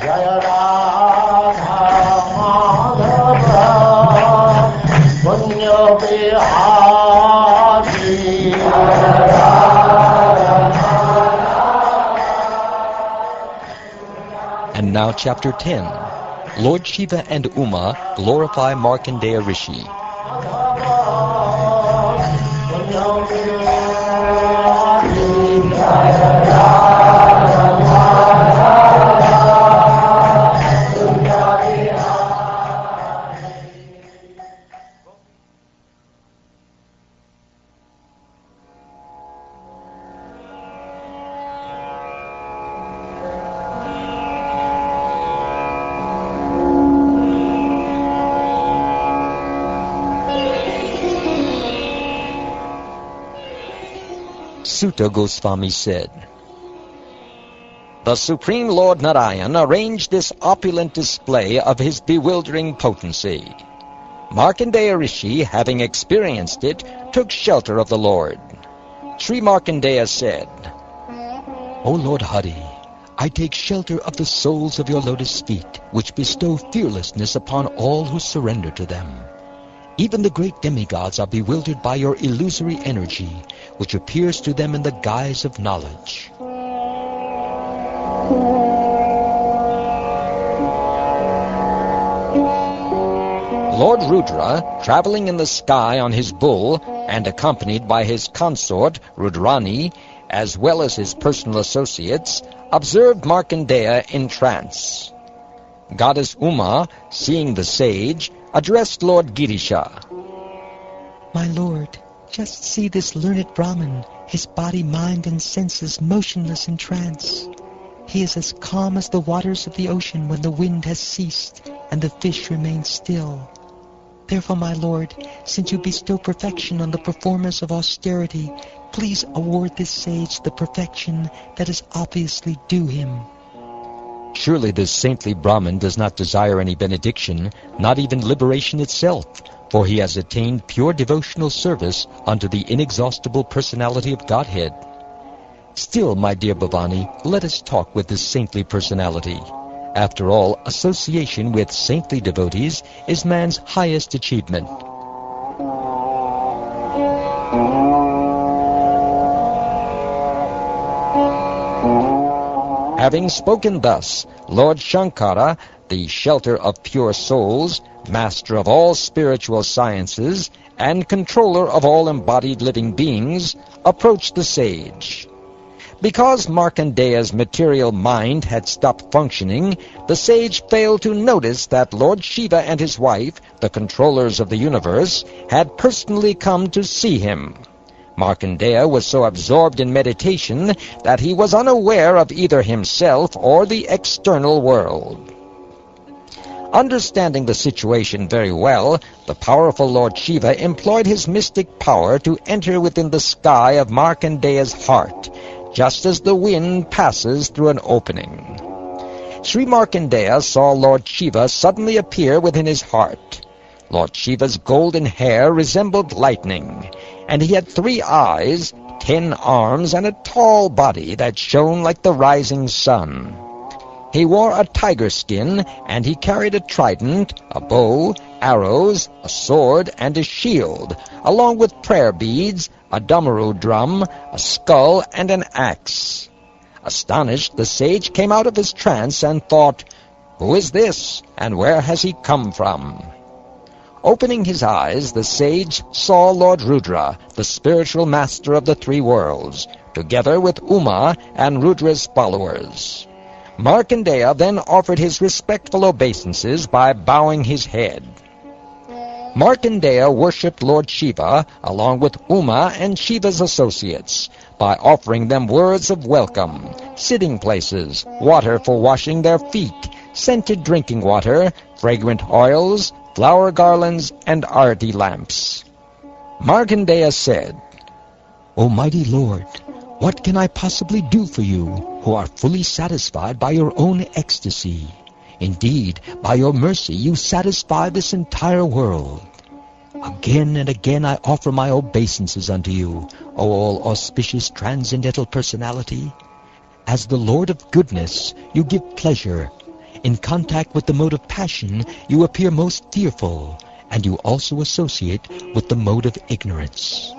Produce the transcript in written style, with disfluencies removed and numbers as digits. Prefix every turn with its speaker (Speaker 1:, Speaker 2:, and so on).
Speaker 1: And now chapter 10. Lord Shiva and Uma glorify Markandeya Rishi. Sutta Goswami said, "The Supreme Lord Narayan arranged this opulent display of his bewildering potency. Markandeya Rishi, having experienced it, took shelter of the Lord. Sri Markandeya said, O Lord Hari, I take shelter of the soles of your lotus feet, which bestow fearlessness upon all who surrender to them. Even the great demigods are bewildered by your illusory energy, which appears to them in the guise of knowledge. Lord Rudra, traveling in the sky on his bull and accompanied by his consort Rudrani, as well as his personal associates, observed Markandeya in trance. Goddess Uma, seeing the sage, addressed Lord Girisha.
Speaker 2: My lord, just see this learned Brahmin, his body, mind, and senses motionless in trance. He is as calm as the waters of the ocean when the wind has ceased and the fish remains still. Therefore, my lord, since you bestow perfection on the performers of austerity, please award this sage the perfection that is obviously due him."
Speaker 1: Surely this saintly Brahmin does not desire any benediction, not even liberation itself, for he has attained pure devotional service unto the inexhaustible personality of Godhead. Still, my dear Bhavani, let us talk with this saintly personality. After all, association with saintly devotees is man's highest achievement. Having spoken thus, Lord Shankara, the shelter of pure souls, master of all spiritual sciences, and controller of all embodied living beings, approached the sage. Because Markandeya's material mind had stopped functioning, the sage failed to notice that Lord Shiva and his wife, the controllers of the universe, had personally come to see him. Markandeya was so absorbed in meditation that he was unaware of either himself or the external world. Understanding the situation very well, the powerful Lord Shiva employed his mystic power to enter within the sky of Markandeya's heart, just as the wind passes through an opening. Sri Markandeya saw Lord Shiva suddenly appear within his heart. Lord Shiva's golden hair resembled lightning, and he had 3 eyes, 10 arms, and a tall body that shone like the rising sun. He wore a tiger skin, and he carried a trident, a bow, arrows, a sword, and a shield, along with prayer beads, a damaru drum, a skull, and an axe. Astonished, the sage came out of his trance and thought, "Who is this, and where has he come from?" Opening his eyes, the sage saw Lord Rudra, the spiritual master of the 3 worlds, together with Uma and Rudra's followers. Markandeya then offered his respectful obeisances by bowing his head. Markandeya worshipped Lord Shiva along with Uma and Shiva's associates by offering them words of welcome, sitting places, water for washing their feet, scented drinking water, fragrant oils, flower garlands, and arti lamps. Markandeya said, "O mighty Lord, what can I possibly do for you, who are fully satisfied by your own ecstasy? Indeed, by your mercy you satisfy this entire world. Again and again I offer my obeisances unto you, O all auspicious transcendental personality. As the Lord of goodness, you give pleasure.
Speaker 2: In contact with the mode of passion, you appear most fearful, and you also associate with the mode of ignorance.